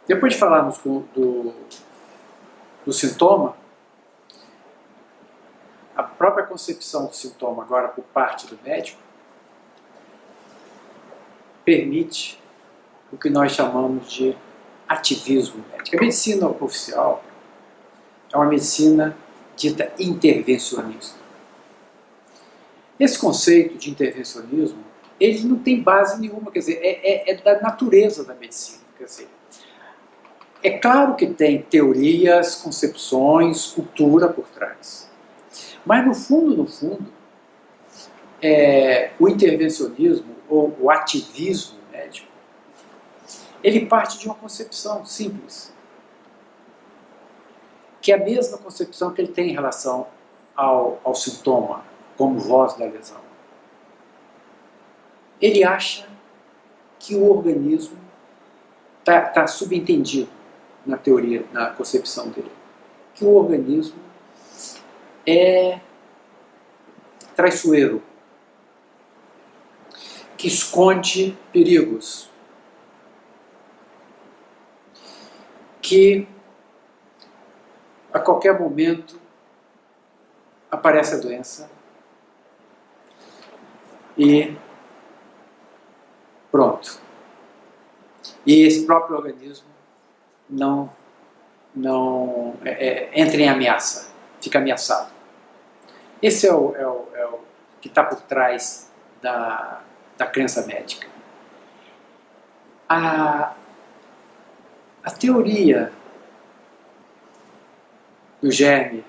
Depois de falarmos do sintoma, a própria concepção do sintoma agora por parte do médico permite o que nós chamamos de ativismo médico. A medicina oficial é uma medicina dita intervencionista. Esse conceito de intervencionismo, ele não tem base nenhuma, quer dizer, é da natureza da medicina. Quer dizer, é claro que tem teorias, concepções, cultura por trás. Mas no fundo, o intervencionismo ou o ativismo médico, ele parte de uma concepção simples, que é a mesma concepção que ele tem em relação ao sintoma, como voz da lesão. Ele acha que o organismo está subentendido na teoria, na concepção dele, que o organismo é traiçoeiro, que esconde perigos, que a qualquer momento aparece a doença e pronto. E esse próprio organismo não entra em ameaça, fica ameaçado. Esse é o que está por trás da crença médica. A teoria do germe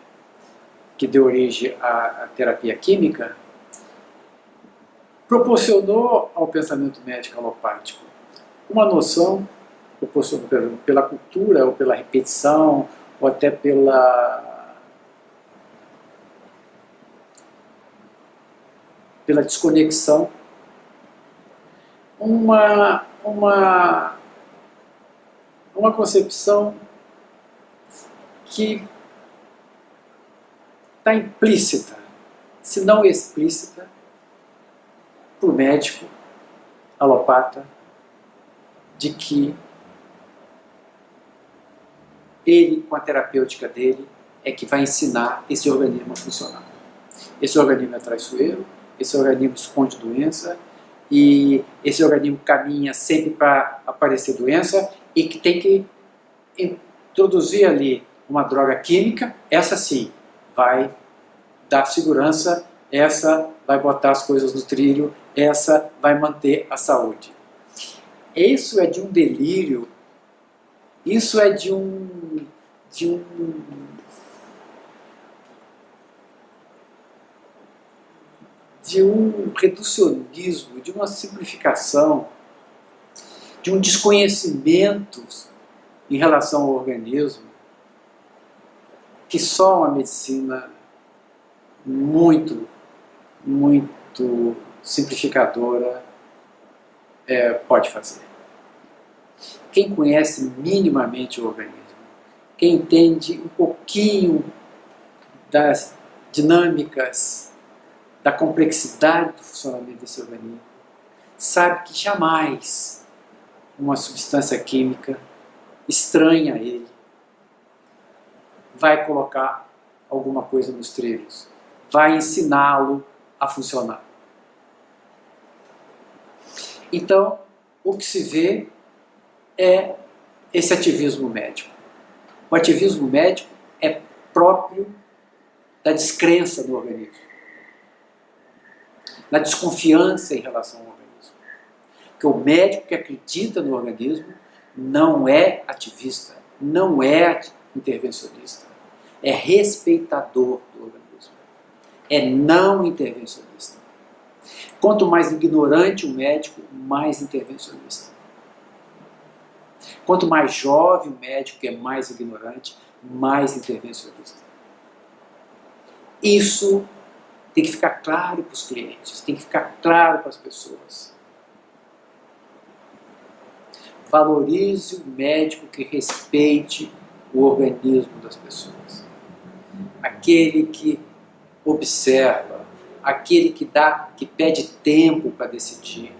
que deu origem à terapia química proporcionou ao pensamento médico alopático uma noção, pela cultura, ou pela repetição, ou até pela desconexão, uma concepção que está implícita, se não explícita, para o médico alopata, de que ele, com a terapêutica dele, é que vai ensinar esse organismo a funcionar. Esse organismo é traiçoeiro, esse organismo esconde doença, e esse organismo caminha sempre para aparecer doença, e que tem que introduzir ali uma droga química, essa sim vai dar segurança, essa vai botar as coisas no trilho, essa vai manter a saúde. Isso é de um delírio, isso é de um reducionismo, de uma simplificação, de um desconhecimento em relação ao organismo, que só uma medicina muito simplificadora pode fazer. Quem conhece minimamente o organismo, quem entende um pouquinho das dinâmicas, da complexidade do funcionamento desse organismo, sabe que jamais uma substância química estranha a ele vai colocar alguma coisa nos trilhos, vai ensiná-lo a funcionar. Então, o que se vê é esse ativismo médico. O ativismo médico é próprio da descrença no organismo, da desconfiança em relação ao organismo. Porque o médico que acredita no organismo não é ativista, não é intervencionista, é respeitador do organismo, é não intervencionista. Quanto mais ignorante o médico, mais intervencionista. Quanto mais jovem o médico, que é mais ignorante, mais intervencionista. Isso tem que ficar claro para os clientes, tem que ficar claro para as pessoas. Valorize o médico que respeite o organismo das pessoas. Aquele que observa, aquele que pede tempo para decidir,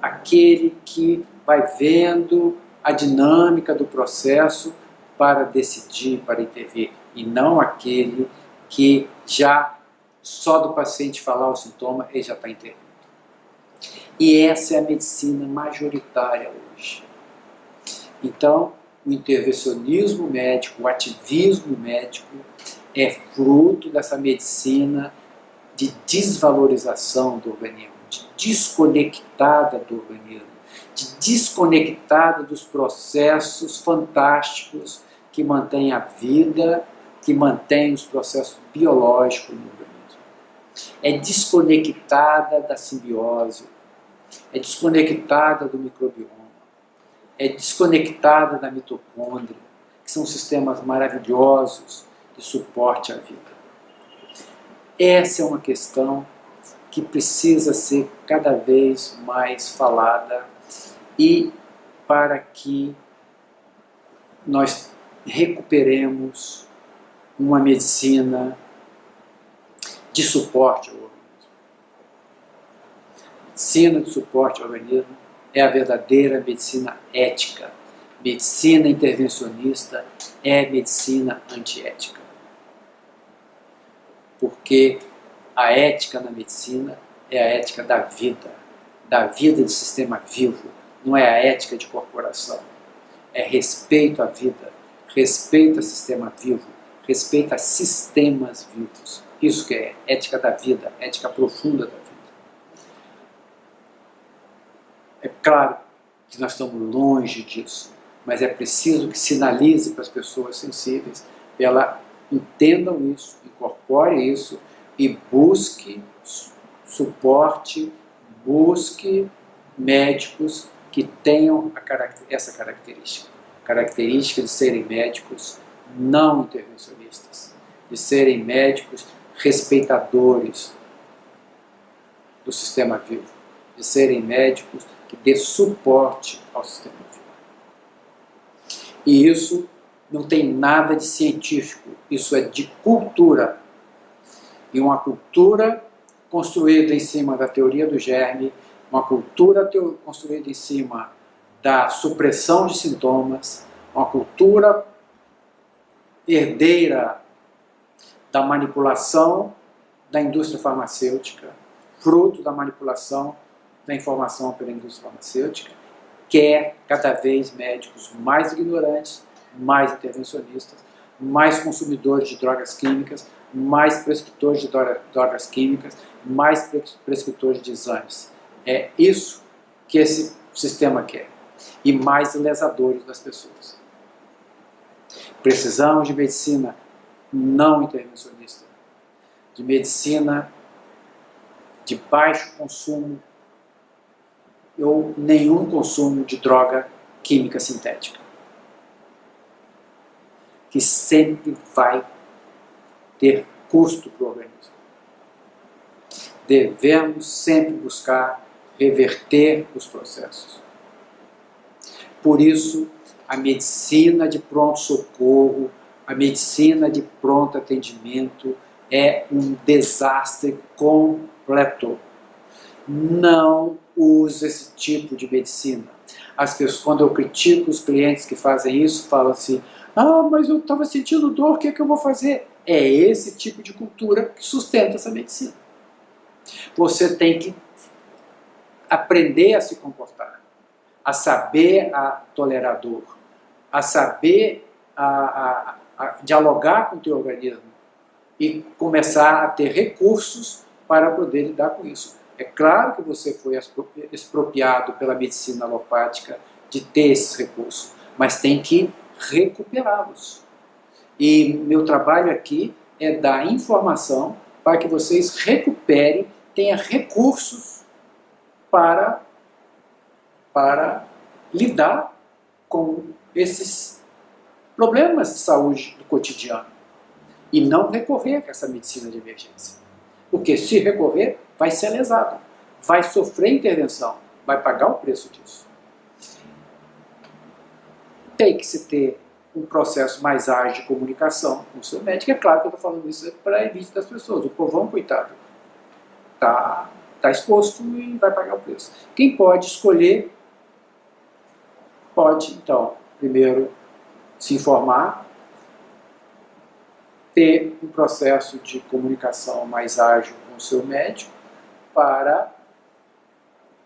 aquele que vai vendo a dinâmica do processo para decidir, para intervir, e não aquele que já só do paciente falar o sintoma ele já está intervindo. E essa é a medicina majoritária hoje. Então, o intervencionismo médico, o ativismo médico é fruto dessa medicina de desvalorização do organismo, de desconectada do organismo, de desconectada dos processos fantásticos que mantêm a vida, que mantêm os processos biológicos no organismo. É desconectada da simbiose, é desconectada do microbioma, é desconectada da mitocôndria, que são sistemas maravilhosos de suporte à vida. Essa é uma questão que precisa ser cada vez mais falada e para que nós recuperemos uma medicina de suporte ao organismo. Medicina de suporte ao organismo é a verdadeira medicina ética. Medicina intervencionista é medicina antiética. Porque a ética na medicina é a ética da vida do sistema vivo, não é a ética de corporação. É respeito à vida, respeito ao sistema vivo, respeito a sistemas vivos. Isso que é ética da vida, ética profunda da vida. É claro que nós estamos longe disso, mas é preciso que sinalize para as pessoas sensíveis, que elas entendam isso, incorpore isso e busque suporte, busque médicos que tenham essa característica de serem médicos não intervencionistas, de serem médicos respeitadores do sistema vivo, de serem médicos que dê suporte ao sistema vivo. E isso não tem nada de científico, isso é de cultura. E uma cultura construída em cima da teoria do germe, uma cultura construída em cima da supressão de sintomas, uma cultura herdeira da manipulação da indústria farmacêutica, fruto da manipulação da informação pela indústria farmacêutica, quer cada vez médicos mais ignorantes, mais intervencionistas, mais consumidores de drogas químicas, mais prescritores de drogas químicas, mais prescritores de exames. É isso que esse sistema quer. E mais lesadores das pessoas. Precisamos de medicina não intervencionista, de medicina de baixo consumo ou nenhum consumo de droga química sintética, que sempre vai ter custo para o organismo. Devemos sempre buscar reverter os processos. Por isso, a medicina de pronto-socorro, a medicina de pronto atendimento é um desastre completo. Não use esse tipo de medicina. As pessoas, quando eu critico os clientes que fazem isso, falam assim: ah, mas eu estava sentindo dor, o que é que eu vou fazer? É esse tipo de cultura que sustenta essa medicina. Você tem que aprender a se comportar, a saber a tolerar a dor, a saber a dialogar com o teu organismo e começar a ter recursos para poder lidar com isso. É claro que você foi expropriado pela medicina alopática de ter esses recursos, mas tem que recuperá-los. E meu trabalho aqui é dar informação para que vocês recuperem, tenham recursos para lidar com esses problemas de saúde do cotidiano. E não recorrer a essa medicina de emergência. Porque se recorrer, vai ser lesado, vai sofrer intervenção, vai pagar o preço disso. Tem que se ter um processo mais ágil de comunicação com o seu médico. É claro que eu estou falando isso para evite das pessoas. O povão, coitado, está exposto e vai pagar o preço. Quem pode escolher pode, então, primeiro se informar, ter um processo de comunicação mais ágil com o seu médico para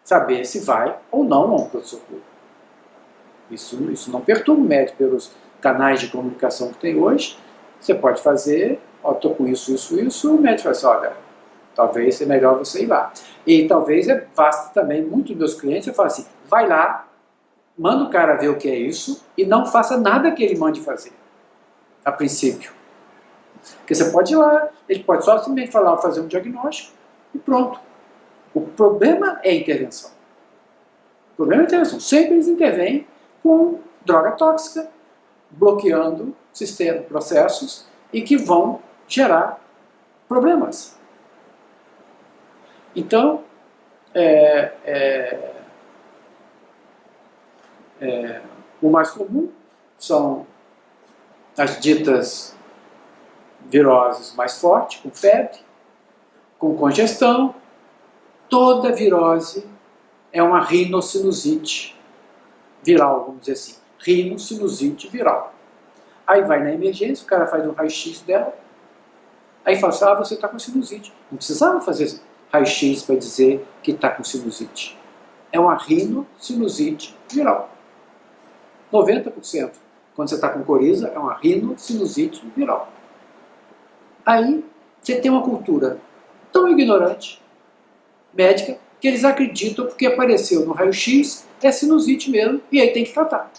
saber se vai ou não ao pronto-socorro. Isso não perturba o médico pelos canais de comunicação que tem hoje. Você pode fazer, estou com isso, o médico fala assim, olha, talvez seja melhor você ir lá. E talvez basta também, muitos dos meus clientes, eu falo assim, vai lá, manda o cara ver o que é isso e não faça nada que ele mande fazer, a princípio. Porque você pode ir lá, ele pode só simplesmente falar, fazer um diagnóstico e pronto. O problema é a intervenção. O problema é a intervenção. Sempre eles intervêm com droga tóxica, bloqueando sistemas, processos e que vão gerar problemas. Então, o mais comum são as ditas viroses mais fortes, com febre, com congestão. Toda virose é uma rinocinusite viral, vamos dizer assim. Rinocinusite viral. Aí vai na emergência, o cara faz um raio-x dela, aí fala assim, você está com sinusite. Não precisava fazer raio-x para dizer que está com sinusite. É uma rinocinusite viral. 90%, quando você está com coriza, é uma rinocinusite viral. Aí você tem uma cultura tão ignorante, médica, que eles acreditam porque apareceu no raio-x, é sinusite mesmo, e aí tem que tratar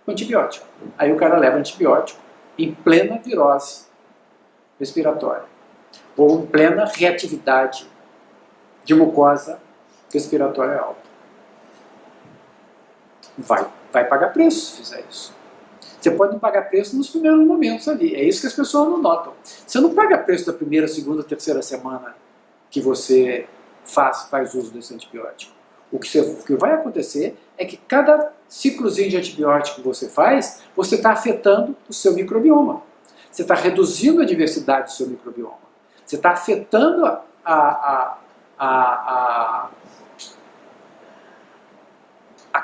com antibiótico. Aí o cara leva antibiótico em plena virose respiratória, ou em plena reatividade de mucosa respiratória alta. Vai pagar preço se fizer isso. Você pode não pagar preço nos primeiros momentos ali, é isso que as pessoas não notam. Você não paga preço da primeira, segunda, terceira semana que você faz uso desse antibiótico. O que vai acontecer é que cada ciclozinho de antibiótico que você faz, você está afetando o seu microbioma. Você está reduzindo a diversidade do seu microbioma. Você está afetando a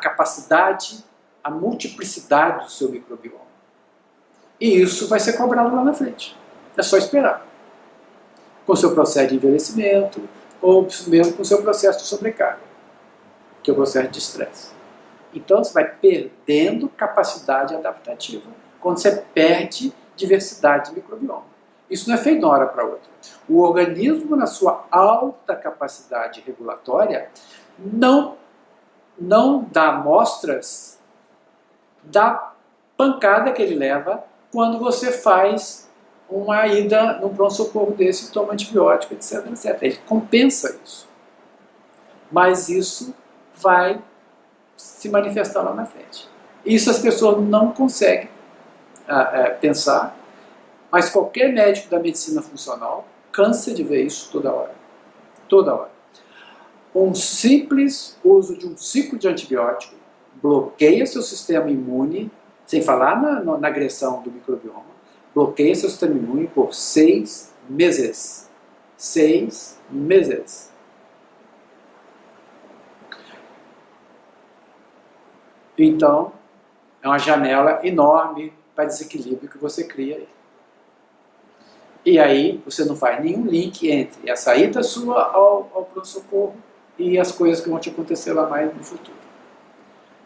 capacidade, a multiplicidade do seu microbioma. E isso vai ser cobrado lá na frente. É só esperar. Com o seu processo de envelhecimento, ou mesmo com o seu processo de sobrecarga, que é o processo de estresse. Então você vai perdendo capacidade adaptativa quando você perde diversidade de microbioma. Isso não é feito de uma hora para outra. O organismo, na sua alta capacidade regulatória, não dá amostras da pancada que ele leva quando você faz uma ida num pronto-socorro desse, toma antibiótico, etc, etc. Ele compensa isso. Mas isso vai se manifestar lá na frente. Isso as pessoas não conseguem pensar, mas qualquer médico da medicina funcional cansa de ver isso toda hora. Toda hora. Um simples uso de um ciclo de antibiótico bloqueia seu sistema imune, sem falar na agressão do microbioma, bloqueia seu sistema imune por 6 meses. 6 meses. Então, é uma janela enorme para desequilíbrio que você cria aí. E aí, você não faz nenhum link entre a saída sua ao pronto-socorro e as coisas que vão te acontecer lá mais no futuro.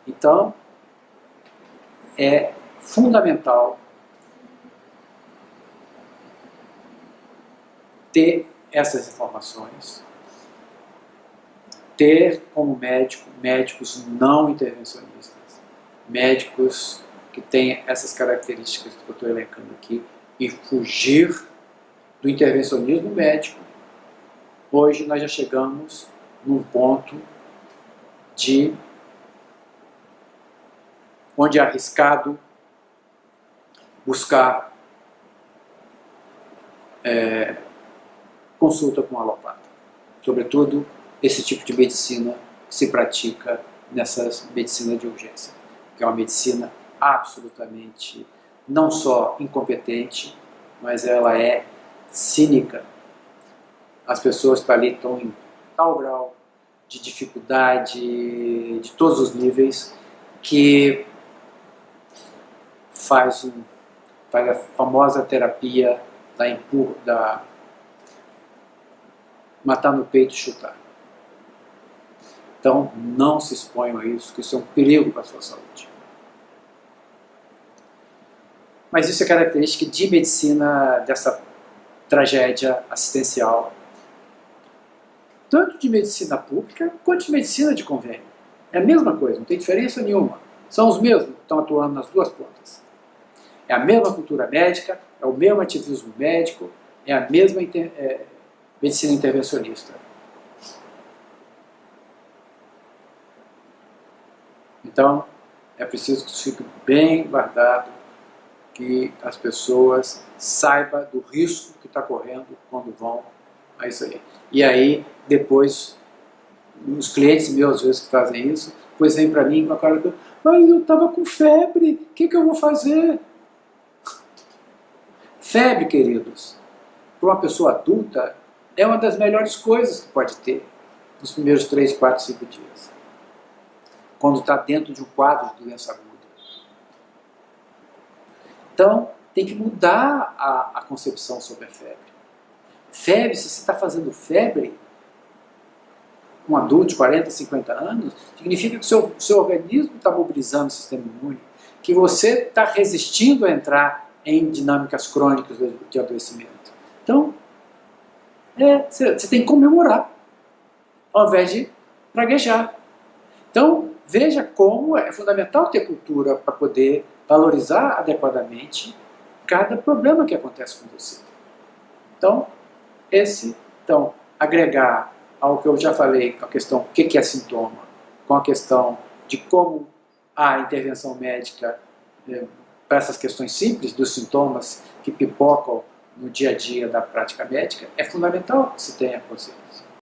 Então, é fundamental ter essas informações, ter como médicos não intervencionistas, médicos que têm essas características que eu estou elencando aqui, e fugir do intervencionismo médico. Hoje nós já chegamos num ponto onde é arriscado buscar consulta com alopata. Sobretudo, esse tipo de medicina se pratica nessa medicina de urgência, que é uma medicina absolutamente não só incompetente, mas ela é cínica. As pessoas ali estão em tal grau de dificuldade de todos os níveis que faz a famosa terapia da matar no peito e chutar. Então, não se exponham a isso, que isso é um perigo para a sua saúde. Mas isso é característica de medicina, dessa tragédia assistencial, tanto de medicina pública quanto de medicina de convênio. É a mesma coisa, não tem diferença nenhuma. São os mesmos que estão atuando nas duas pontas. É a mesma cultura médica, é o mesmo ativismo médico, é a mesma medicina intervencionista. Então, é preciso que isso fique bem guardado, que as pessoas saibam do risco que está correndo quando vão a isso aí. E aí, depois, os clientes meus, às vezes, que fazem isso, depois vêm para mim com a cara do: mas eu estava com febre, o que eu vou fazer? Febre, queridos, para uma pessoa adulta, é uma das melhores coisas que pode ter nos primeiros 3, 4, 5 dias. Quando está dentro de um quadro de doença aguda. Então, tem que mudar a concepção sobre a febre. Febre, se você está fazendo febre, um adulto de 40, 50 anos, significa que o seu organismo está mobilizando o sistema imune, que você está resistindo a entrar em dinâmicas crônicas de adoecimento. Então, você tem que comemorar, ao invés de praguejar. Então, veja como é fundamental ter cultura para poder valorizar adequadamente cada problema que acontece com você. Então, agregar ao que eu já falei, com a questão o que é sintoma, com a questão de como a intervenção médica para essas questões simples dos sintomas que pipocam no dia a dia da prática médica, é fundamental que se tenha consciência.